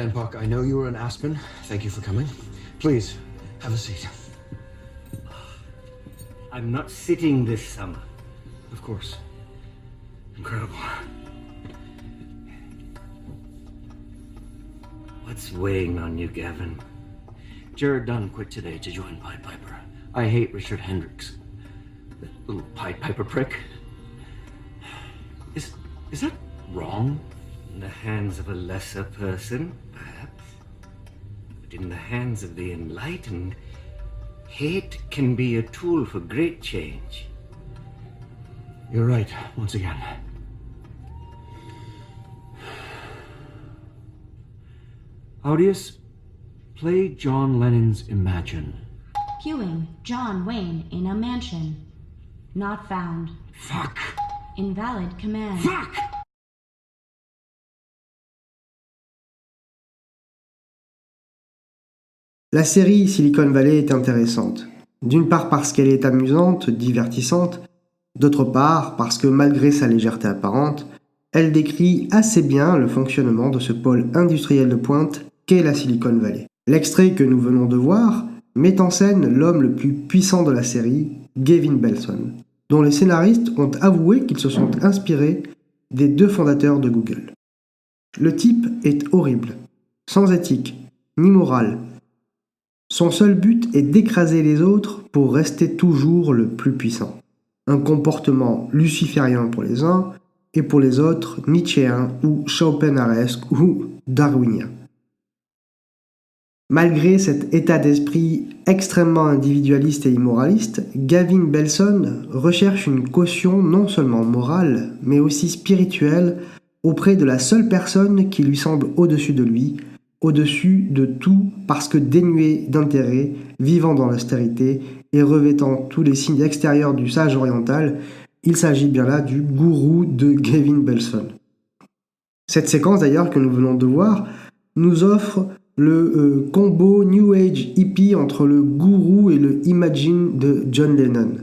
Denpak, I know you were in Aspen. Thank you for coming. Please, have a seat. I'm not sitting this summer. Of course. Incredible. What's weighing on you, Gavin? Jared Dunn quit today to join Pied Piper. I hate Richard Hendricks. That little Pied Piper prick. Is that wrong? In the hands of a lesser person, perhaps. But in the hands of the enlightened, hate can be a tool for great change. You're right, once again. Audius, play John Lennon's Imagine. Queuing John Wayne in a mansion. Not found. Fuck! Invalid command. Fuck! La série Silicon Valley est intéressante. D'une part parce qu'elle est amusante, divertissante, d'autre part parce que malgré sa légèreté apparente, elle décrit assez bien le fonctionnement de ce pôle industriel de pointe qu'est la Silicon Valley. L'extrait que nous venons de voir met en scène l'homme le plus puissant de la série, Gavin Belson, dont les scénaristes ont avoué qu'ils se sont inspirés des deux fondateurs de Google. Le type est horrible, sans éthique, ni morale. Son seul but est d'écraser les autres pour rester toujours le plus puissant. Un comportement luciférien pour les uns et pour les autres nietzschéen ou schopenhaueresque ou darwinien. Malgré cet état d'esprit extrêmement individualiste et immoraliste, Gavin Belson recherche une caution non seulement morale, mais aussi spirituelle auprès de la seule personne qui lui semble au-dessus de lui, au-dessus de tout parce que dénué d'intérêt, vivant dans l'austérité et revêtant tous les signes extérieurs du sage oriental, il s'agit bien là du gourou de Gavin Belson. Cette séquence d'ailleurs que nous venons de voir nous offre le combo New Age hippie entre le gourou et le Imagine de John Lennon.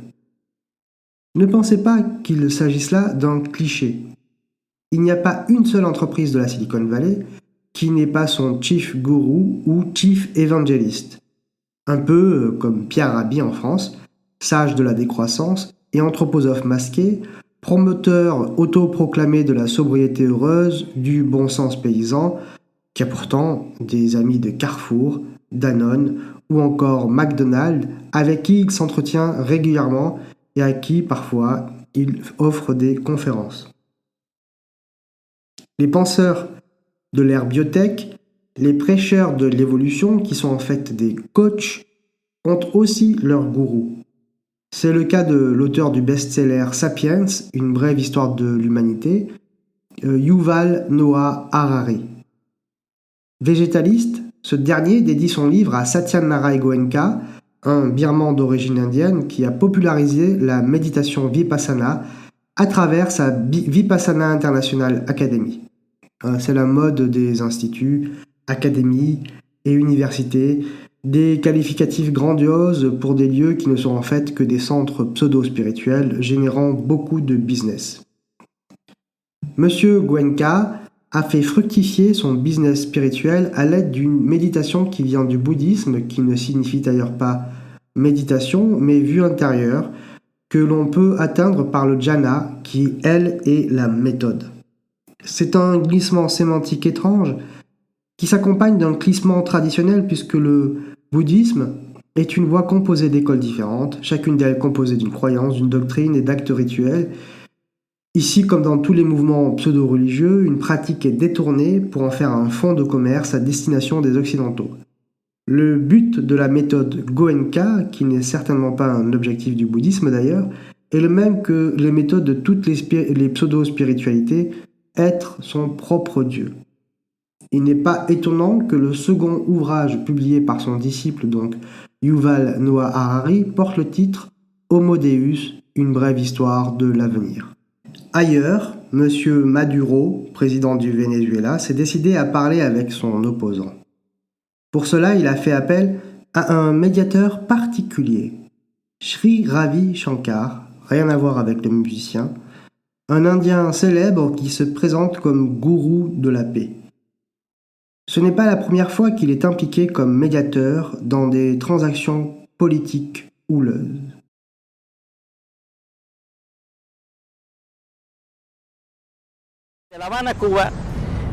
Ne pensez pas qu'il s'agisse là d'un cliché. Il n'y a pas une seule entreprise de la Silicon Valley qui n'est pas son chief guru ou chief évangéliste. Un peu comme Pierre Rabhi en France, sage de la décroissance et anthroposophe masqué, promoteur autoproclamé de la sobriété heureuse, du bon sens paysan, qui a pourtant des amis de Carrefour, Danone ou encore McDonald's avec qui il s'entretient régulièrement et à qui parfois il offre des conférences. Les penseurs de l'ère biotech, les prêcheurs de l'évolution qui sont en fait des coachs, ont aussi leur gourou. C'est le cas de l'auteur du best-seller Sapiens, une brève histoire de l'humanité, Yuval Noah Harari. Végétaliste, ce dernier dédie son livre à Satyanaray Goenka, un birman d'origine indienne qui a popularisé la méditation Vipassana à travers sa Vipassana International Academy. C'est la mode des instituts, académies et universités, des qualificatifs grandioses pour des lieux qui ne sont en fait que des centres pseudo-spirituels générant beaucoup de business. Monsieur Goenka a fait fructifier son business spirituel à l'aide d'une méditation qui vient du bouddhisme, qui ne signifie d'ailleurs pas méditation, mais vue intérieure, que l'on peut atteindre par le jhana, qui, elle, est la méthode. C'est un glissement sémantique étrange qui s'accompagne d'un glissement traditionnel puisque le bouddhisme est une voie composée d'écoles différentes, chacune d'elles composée d'une croyance, d'une doctrine et d'actes rituels. Ici, comme dans tous les mouvements pseudo-religieux, une pratique est détournée pour en faire un fonds de commerce à destination des Occidentaux. Le but de la méthode Goenka, qui n'est certainement pas un objectif du bouddhisme d'ailleurs, est le même que les méthodes de toutes les pseudo-spiritualités, être son propre Dieu. Il n'est pas étonnant que le second ouvrage publié par son disciple, donc Yuval Noah Harari, porte le titre Homo Deus, une brève histoire de l'avenir. Ailleurs, M. Maduro, président du Venezuela, s'est décidé à parler avec son opposant. Pour cela, il a fait appel à un médiateur particulier, Sri Ravi Shankar, rien à voir avec le musicien, un Indien célèbre qui se présente comme gourou de la paix. Ce n'est pas la première fois qu'il est impliqué comme médiateur dans des transactions politiques houleuses. De La Habana, Cuba,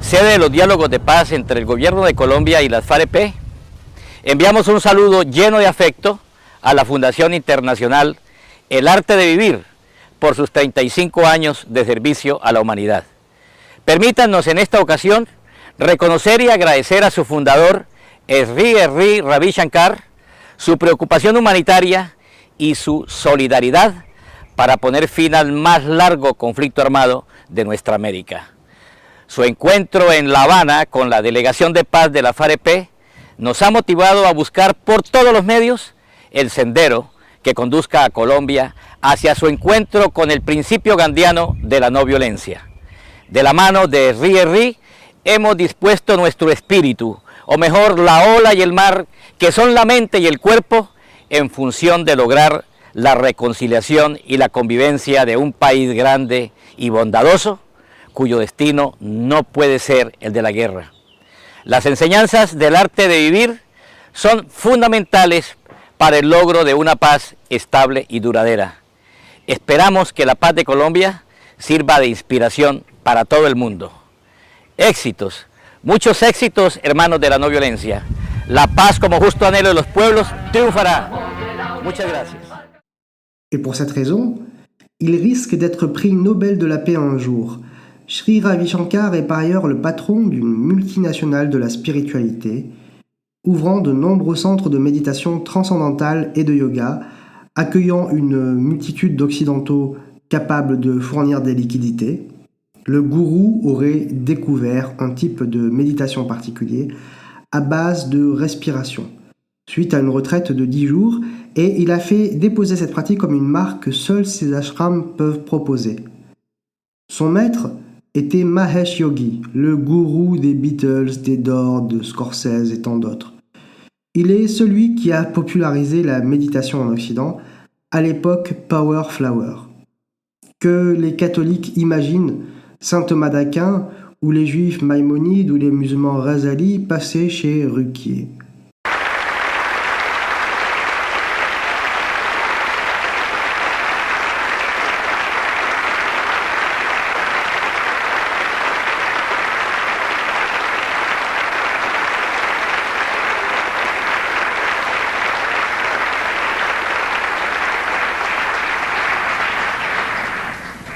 sede de los diálogos de paz entre el gobierno de Colombia y las FAREP, enviamos un saludo lleno de afecto a la Fundación Internacional El Arte de Vivir por sus 35 años de servicio a la humanidad. Permítanos en esta ocasión reconocer y agradecer a su fundador, Sri Ravi Shankar, su preocupación humanitaria y su solidaridad para poner fin al más largo conflicto armado de nuestra América. Su encuentro en La Habana con la Delegación de Paz de la FAREP nos ha motivado a buscar por todos los medios el sendero que conduzca a Colombia hacia su encuentro con el principio gandiano de la no violencia. De la mano de Sri hemos dispuesto nuestro espíritu, o mejor la ola y el mar, que son la mente y el cuerpo, en función de lograr la reconciliación y la convivencia de un país grande y bondadoso, cuyo destino no puede ser el de la guerra. Las enseñanzas del arte de vivir son fundamentales para el logro de una paz estable y duradera. Esperamos que la paz de Colombia sirva de inspiración para todo el mundo. Éxitos, muchos éxitos, hermanos de la no violencia. La paz como justo anhelo de los pueblos triunfará. Muchas gracias. Et pour cette raison, il risque d'être prix Nobel de la paix un jour. Sri Ravi Shankar est par ailleurs le patron d'une multinationale de la spiritualité, ouvrant de nombreux centres de méditation transcendantale et de yoga, accueillant une multitude d'occidentaux capables de fournir des liquidités. Le gourou aurait découvert un type de méditation particulier à base de respiration, suite à une retraite de 10 jours, et il a fait déposer cette pratique comme une marque que seuls ces ashrams peuvent proposer. Son maître était Mahesh Yogi, le gourou des Beatles, des Doors, de Scorsese et tant d'autres. Il est celui qui a popularisé la méditation en Occident, à l'époque Power Flower. Que les catholiques imaginent Saint Thomas d'Aquin, ou les juifs Maïmonide, ou les musulmans Razali passaient chez Ruquier.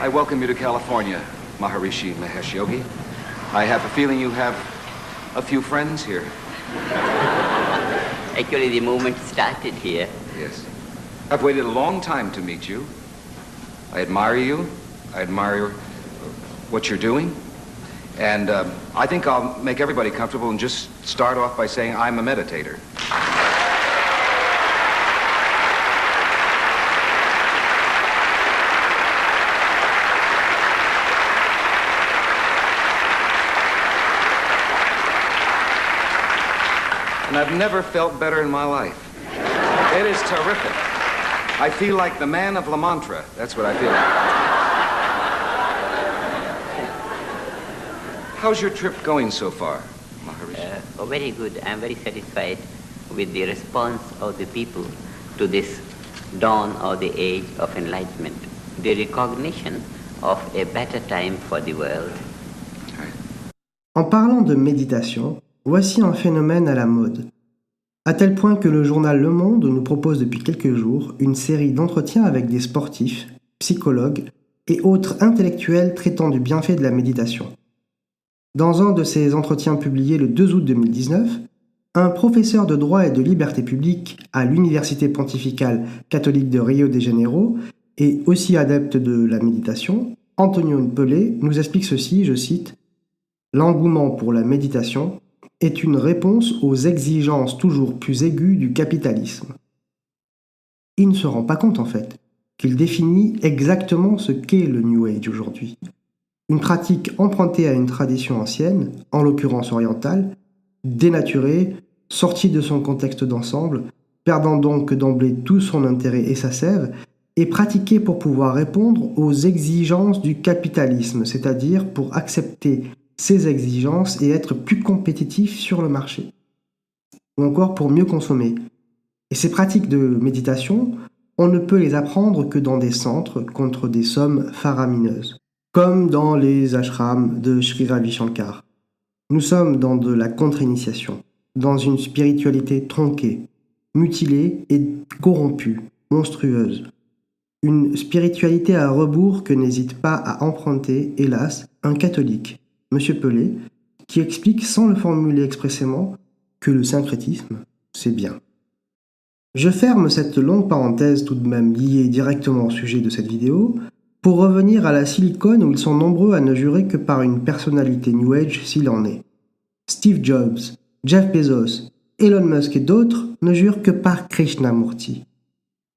I welcome you to California, Maharishi Mahesh Yogi. I have a feeling you have a few friends here. Actually, the movement started here. Yes. I've waited a long time to meet you. I admire you. I admire what you're doing. And I think I'll make everybody comfortable and just start off by saying I'm a meditator. And I've never felt better in my life. It is terrific. I feel like the man of La Mantra. That's what I feel like. How's your trip going so far, Maharishi? Very good. I'm very satisfied with the response of the people to this dawn of the age of enlightenment, the recognition of a better time for the world. En parlant de méditation, voici un phénomène à la mode. À tel point que le journal Le Monde nous propose depuis quelques jours une série d'entretiens avec des sportifs, psychologues et autres intellectuels traitant du bienfait de la méditation. Dans un de ces entretiens publiés le 2 août 2019, un professeur de droit et de liberté publique à l'Université pontificale catholique de Rio de Janeiro et aussi adepte de la méditation, Antonio Pelé, nous explique ceci, je cite, « L'engouement pour la méditation est une réponse aux exigences toujours plus aiguës du capitalisme. » Il ne se rend pas compte en fait qu'il définit exactement ce qu'est le New Age aujourd'hui. Une pratique empruntée à une tradition ancienne, en l'occurrence orientale, dénaturée, sortie de son contexte d'ensemble, perdant donc d'emblée tout son intérêt et sa sève, et pratiquée pour pouvoir répondre aux exigences du capitalisme, c'est-à-dire pour accepter ses exigences et être plus compétitif sur le marché, ou encore pour mieux consommer. Et ces pratiques de méditation, on ne peut les apprendre que dans des centres contre des sommes faramineuses, comme dans les ashrams de Sri Ravi Shankar. Nous sommes dans de la contre-initiation, dans une spiritualité tronquée, mutilée et corrompue, monstrueuse. Une spiritualité à rebours que n'hésite pas à emprunter, hélas, un catholique, M. Pelé, qui explique sans le formuler expressément que le syncrétisme, c'est bien. Je ferme cette longue parenthèse tout de même liée directement au sujet de cette vidéo pour revenir à la Silicon où ils sont nombreux à ne jurer que par une personnalité New Age s'il en est. Steve Jobs, Jeff Bezos, Elon Musk et d'autres ne jurent que par Krishnamurti.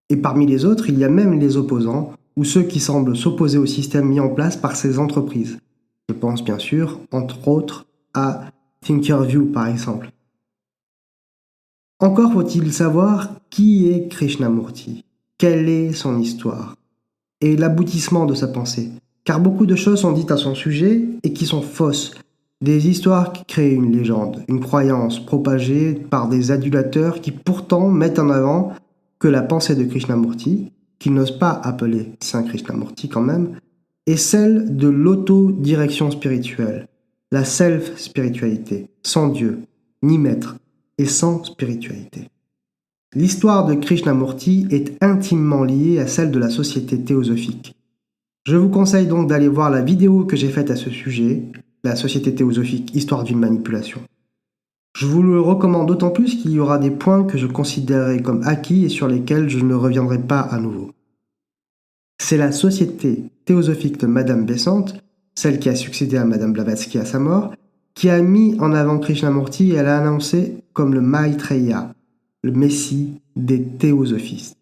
Et parmi les autres, il y a même les opposants, ou ceux qui semblent s'opposer au système mis en place par ces entreprises. Je pense bien sûr, entre autres, à Thinkerview par exemple. Encore faut-il savoir qui est Krishnamurti, quelle est son histoire, et l'aboutissement de sa pensée, car beaucoup de choses sont dites à son sujet et qui sont fausses, des histoires qui créent une légende, une croyance propagée par des adulateurs qui pourtant mettent en avant que la pensée de Krishnamurti, qu'ils n'osent pas appeler Saint Krishnamurti quand même, est celle de l'autodirection spirituelle, la self-spiritualité, sans Dieu, ni maître, et sans spiritualité. L'histoire de Krishnamurti est intimement liée à celle de la société théosophique. Je vous conseille donc d'aller voir la vidéo que j'ai faite à ce sujet, la société théosophique, histoire d'une manipulation. Je vous le recommande d'autant plus qu'il y aura des points que je considérerai comme acquis et sur lesquels je ne reviendrai pas à nouveau. C'est la société théosophique de Madame Besant, celle qui a succédé à Madame Blavatsky à sa mort, qui a mis en avant Krishnamurti et l'a annoncé comme le Maitreya, le messie des théosophistes.